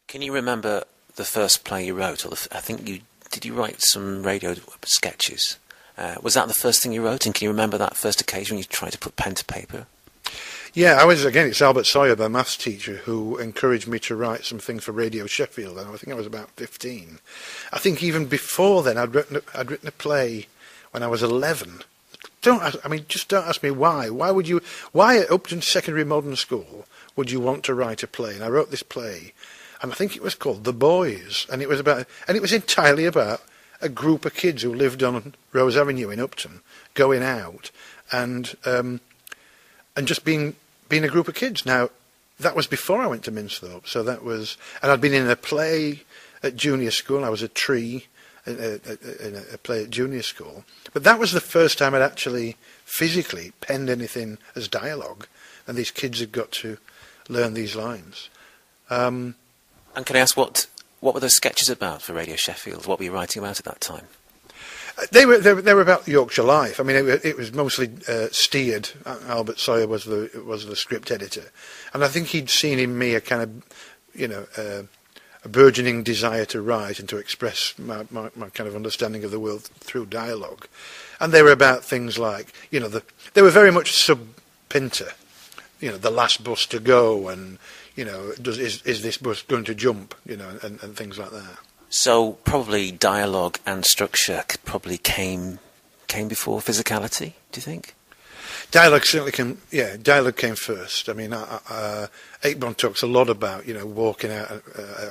Can you remember the first play you wrote? Or I think did you write some radio sketches? Was that the first thing you wrote? And can you remember that first occasion when you tried to put pen to paper? Yeah, it's Albert Sawyer, the maths teacher, who encouraged me to write some things for Radio Sheffield, and I think I was about 15. I think even before then I'd written a play when I was 11. Just don't ask me why. Why at Upton Secondary Modern School would you want to write a play? And I wrote this play, and I think it was called The Boys, and it was entirely about a group of kids who lived on Rose Avenue in Upton, going out and just being a group of kids. Now, that was before I went to Minthorpe, and I'd been in a play at junior school. I was a tree in a play at junior school, but that was the first time I'd actually physically penned anything as dialogue, and these kids had got to learn these lines. And can I ask what were those sketches about for Radio Sheffield? What were you writing about at that time? They were about Yorkshire life. I mean, it was mostly steered. Albert Sawyer was the script editor, and I think he'd seen in me a kind of, a burgeoning desire to write and to express my kind of understanding of the world through dialogue. And they were about things like, they were very much sub-Pinter, the last bus to go, and is this bus going to jump, and things like that. So probably dialogue and structure probably came before physicality, do you think? Dialogue certainly came. Yeah, dialogue came first. I mean, Aitborn talks a lot about walking out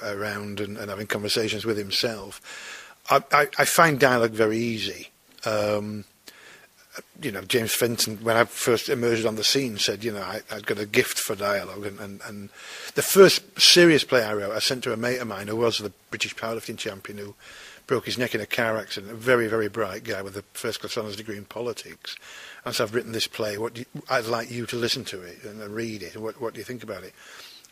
around and having conversations with himself. I find dialogue very easy. James Fenton, when I first emerged on the scene, said, I'd got a gift for dialogue, and the first serious play I wrote, I sent to a mate of mine who was the British powerlifting champion who broke his neck in a car accident, a very, very bright guy with a first-class honours degree in politics. And so I've written this play. I'd like you to listen to it and read it. What do you think about it?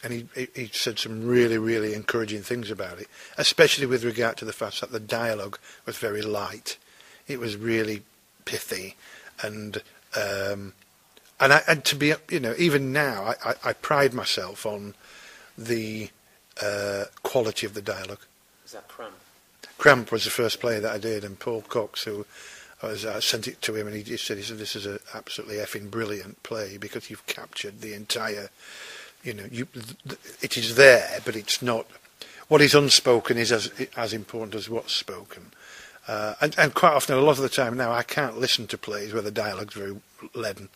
And he said some really, really encouraging things about it, especially with regard to the fact that the dialogue was very light. It was really pithy, and to be, even now, I pride myself on the quality of the dialogue. Is that Cramp? Cramp was the first play that I did, and Paul Cox, I sent it to him, and he said, this is an absolutely effing brilliant play because you've captured the entire, it is there, but it's not. What is unspoken is as important as what's spoken. And quite often, a lot of the time now, I can't listen to plays where the dialogue's very leaden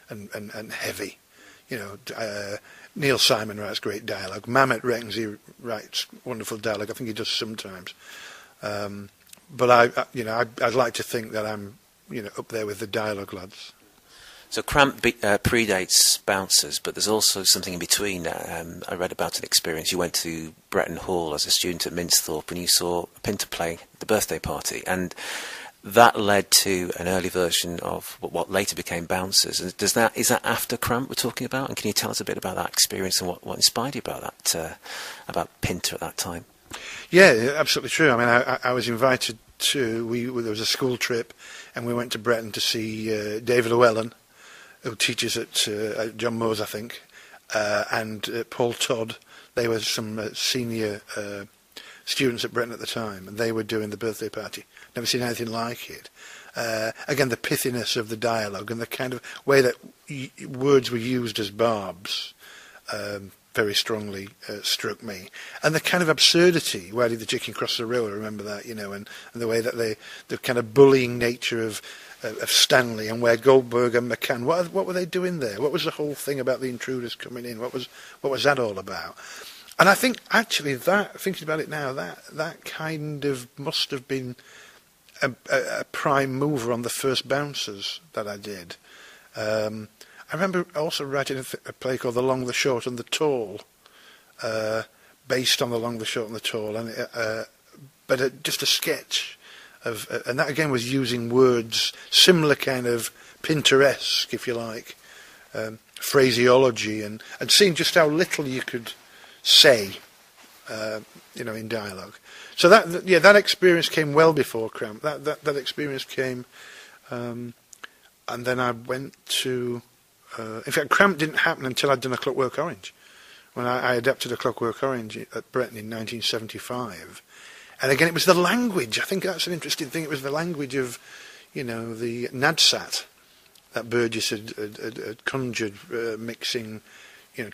and heavy. Neil Simon writes great dialogue. Mamet reckons he writes wonderful dialogue. I think he does sometimes. But I'd like to think that I'm, up there with the dialogue lads. So Cramp predates Bouncers, but there's also something in between. I read about an experience. You went to Bretton Hall as a student at Minthorpe, and you saw Pinter play The Birthday Party, and that led to an early version of what later became Bouncers. And is that after Cramp we're talking about? And can you tell us a bit about that experience and what inspired you about that, about Pinter at that time? Yeah, absolutely true. I mean, I was invited to. There was a school trip, and we went to Bretton to see David Llewellyn, who teaches at John Moores, I think, and Paul Todd. They were some senior students at Bretton at the time, and they were doing The Birthday Party. Never seen anything like it. Again, the pithiness of the dialogue and the kind of way that words were used as barbs very strongly struck me. And the kind of absurdity, why did the chicken cross the road? I remember that, and the way that the kind of bullying nature of Stanley, and where Godber and McCann, what were they doing there? What was the whole thing about the intruders coming in? What was that all about? And I think actually that, thinking about it now, that kind of must have been a prime mover on the first Bouncers that I did. I remember also writing a play called The Long, the Short and the Tall, based on The Long, the Short and the Tall, and but just a sketch. And that again was using words, similar kind of Pinteresque, if you like, phraseology, and seeing just how little you could say, in dialogue. So that experience came well before Cramp. That experience came, and then I went to. In fact, Cramp didn't happen until I'd done A Clockwork Orange, when I adapted A Clockwork Orange at Bretton in 1975. And again, it was the language. I think that's an interesting thing. It was the language of, the Nadsat that Burgess had conjured, mixing,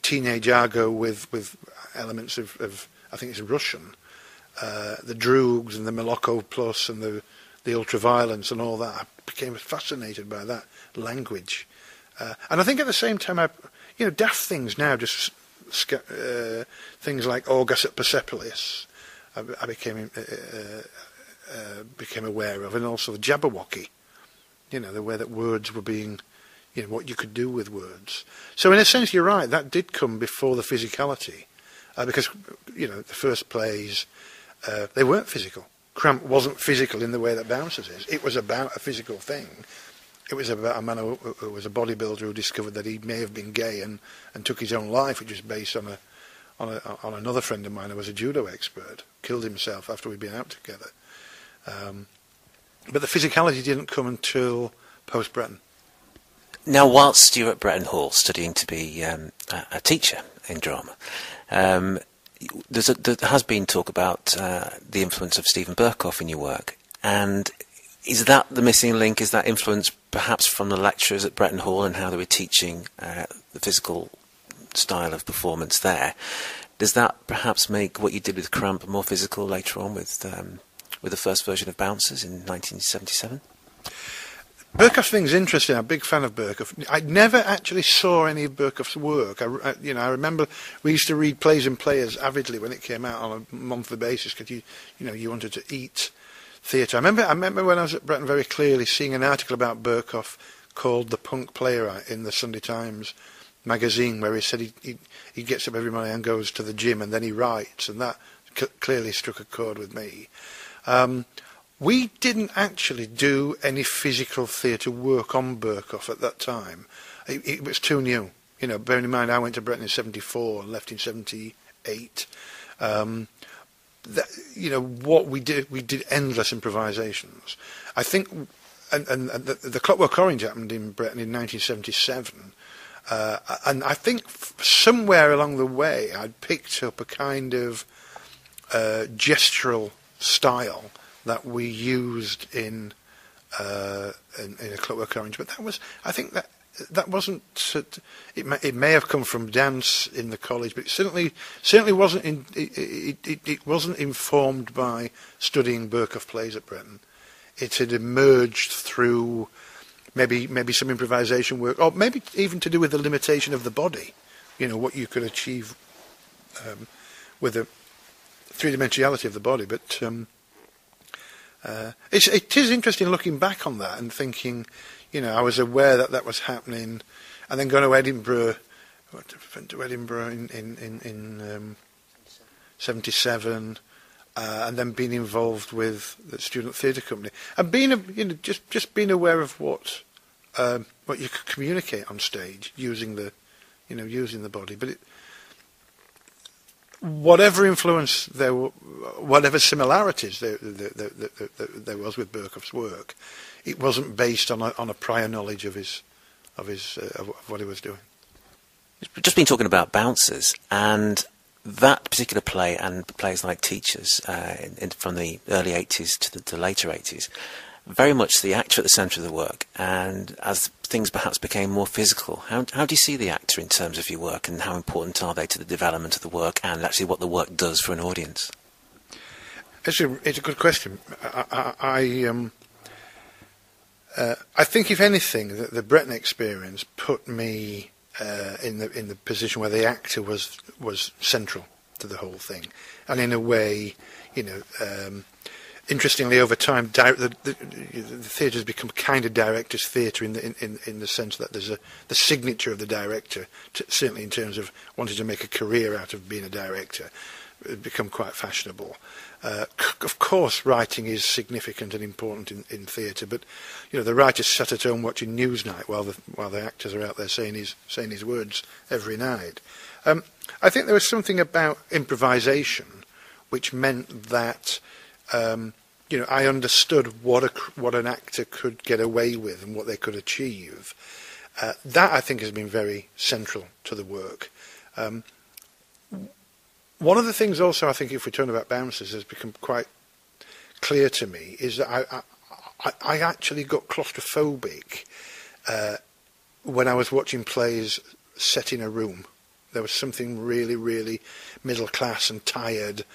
teenage argot with elements of I think it's Russian, the Droogs and the Moloko Plus and the ultraviolence and all that. I became fascinated by that language. And I think at the same time, daft things now, just things like Orgus at Persepolis, I became aware of, and also the Jabberwocky, the way that words were being, what you could do with words. So in a sense, you're right, that did come before the physicality, because, the first plays, they weren't physical. Cramp wasn't physical in the way that Bouncers is. It was about a physical thing. It was about a man who was a bodybuilder who discovered that he may have been gay and took his own life, which was based on another friend of mine who was a judo expert, killed himself after we'd been out together. But the physicality didn't come until post-Bretton. Now, whilst you're at Bretton Hall studying to be a teacher in drama, there has been talk about the influence of Stephen Burkoff in your work, and is that the missing link? Is that influence perhaps from the lecturers at Bretton Hall and how they were teaching the physical style of performance there? Does that perhaps make what you did with Cramp more physical later on with the first version of Bouncers in 1977? Burkoff thing's interesting. I'm a big fan of Burkoff. I never actually saw any of Burkoff's work. I remember we used to read Plays and Players avidly when it came out on a monthly basis because you wanted to eat theatre. I remember when I was at Bretton very clearly seeing an article about Burkoff called "The Punk Playwright" in the Sunday Times magazine, where he said he gets up every morning and goes to the gym and then he writes, and that clearly struck a chord with me. We didn't actually do any physical theatre work on Burkoff at that time. It was too new. Bearing in mind I went to Bretton in 74 and left in 78. What we did endless improvisations. I think, and the Clockwork Orange happened in Bretton in 1977. And I think somewhere along the way I'd picked up a kind of gestural style that we used in A Clockwork Orange, but I think that wasn't. It may have come from dance in the college, but it certainly wasn't. It wasn't informed by studying Burkoff plays at Bretton. It had emerged through maybe some improvisation work, or maybe even to do with the limitation of the body. What you could achieve with the three-dimensionality of the body, but. It is interesting looking back on that and thinking, I was aware that was happening, and then going to Edinburgh. Went to Edinburgh in 77, and then being involved with the student theatre company, and being just being aware of what you could communicate on stage using the body, but whatever influence there were, whatever similarities there was with Burkoff's work, it wasn't based on a prior knowledge of what he was doing. We've just been talking about Bouncers, and that particular play and plays like Teachers from the early 80s to the later 80s, very much the actor at the centre of the work, and as things perhaps became more physical, how do you see the actor in terms of your work, and how important are they to the development of the work and actually what the work does for an audience? It's a good question. I think, if anything, that the Bretton experience put me in the position where the actor was central to the whole thing, and in a way, interestingly, over time, the theatre has become kind of director's theatre in the sense that there's the signature of the director, certainly in terms of wanting to make a career out of being a director, become quite fashionable. Of course, writing is significant and important in theatre, but the writer's sat at home watching Newsnight while the actors are out there saying his words every night. I think there was something about improvisation which meant that. I understood what an actor could get away with and what they could achieve. That, I think, has been very central to the work. One of the things also, I think, if we turn about bouncers, has become quite clear to me, is that I actually got claustrophobic when I was watching plays set in a room. There was something really, really middle class and tired,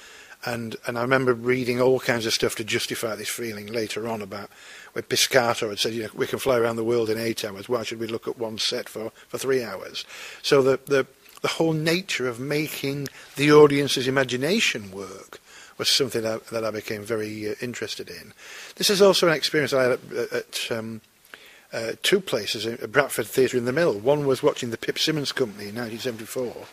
and I remember reading all kinds of stuff to justify this feeling later on about where Piscator had said, we can fly around the world in 8 hours. Why should we look at one set for 3 hours? So the whole nature of making the audience's imagination work was something that I became very interested in. This is also an experience I had at two places, at Bradford Theatre in the Mill. One was watching the Pip Simmons Company in 1974,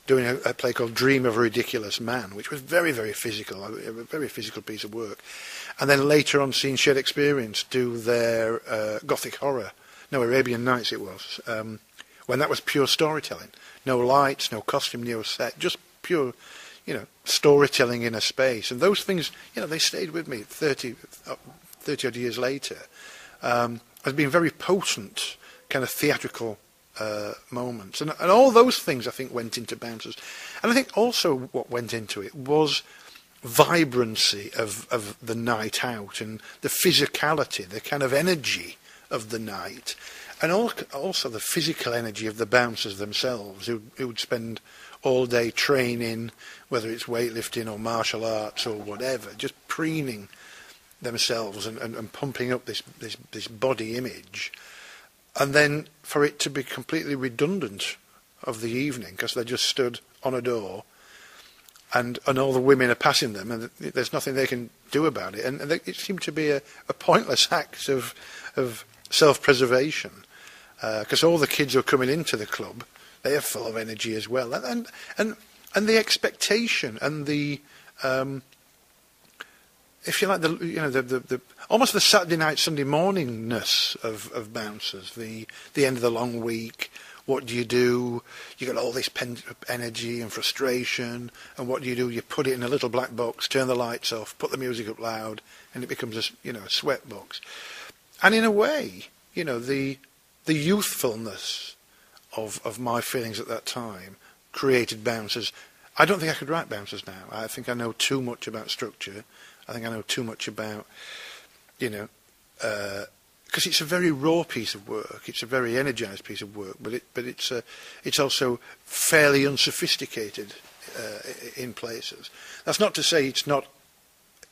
doing a play called Dream of a Ridiculous Man, which was very, very physical, a very physical piece of work. And then later on seeing Shared Experience do their Gothic horror, no, Arabian Nights it was, when that was pure storytelling. No lights, no costume, no set, just pure, storytelling in a space. And those things, they stayed with me 30 odd years later. Has been very potent kind of theatrical moments. And all those things, I think, went into Bouncers. And I think also what went into it was vibrancy of the night out and the physicality, the kind of energy of the night. And also the physical energy of the bouncers themselves, who would spend all day training, whether it's weightlifting or martial arts or whatever, just preening themselves and pumping up this body image. And then for it to be completely redundant of the evening, because they just stood on a door and all the women are passing them and there's nothing they can do about it. And it seemed to be a pointless act of self-preservation. Because all the kids who are coming into the club, they are full of energy as well, and the expectation and the, if you like, the almost the Saturday night, Sunday morningness of bouncers, the end of the long week. What do? You got all this pent up energy and frustration, and what do? You put it in a little black box, turn the lights off, put the music up loud, and it becomes a sweat box. And in a way, the youthfulness of my feelings at that time created Bouncers. I don't think I could write Bouncers now. I think I know too much about structure. I think I know too much about, because it's a very raw piece of work. It's a very energised piece of work, but it's also fairly unsophisticated in places. That's not to say it's not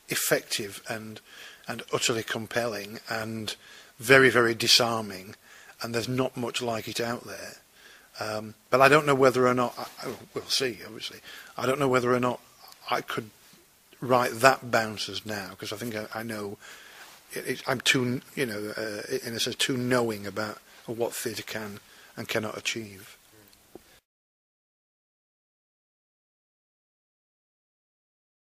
effective and utterly compelling and very, very disarming. And there's not much like it out there. But I don't know whether or not, we'll see, obviously. I don't know whether or not I could write that Bouncers now, because I think I know, I'm too, in a sense, too knowing about what theatre can and cannot achieve.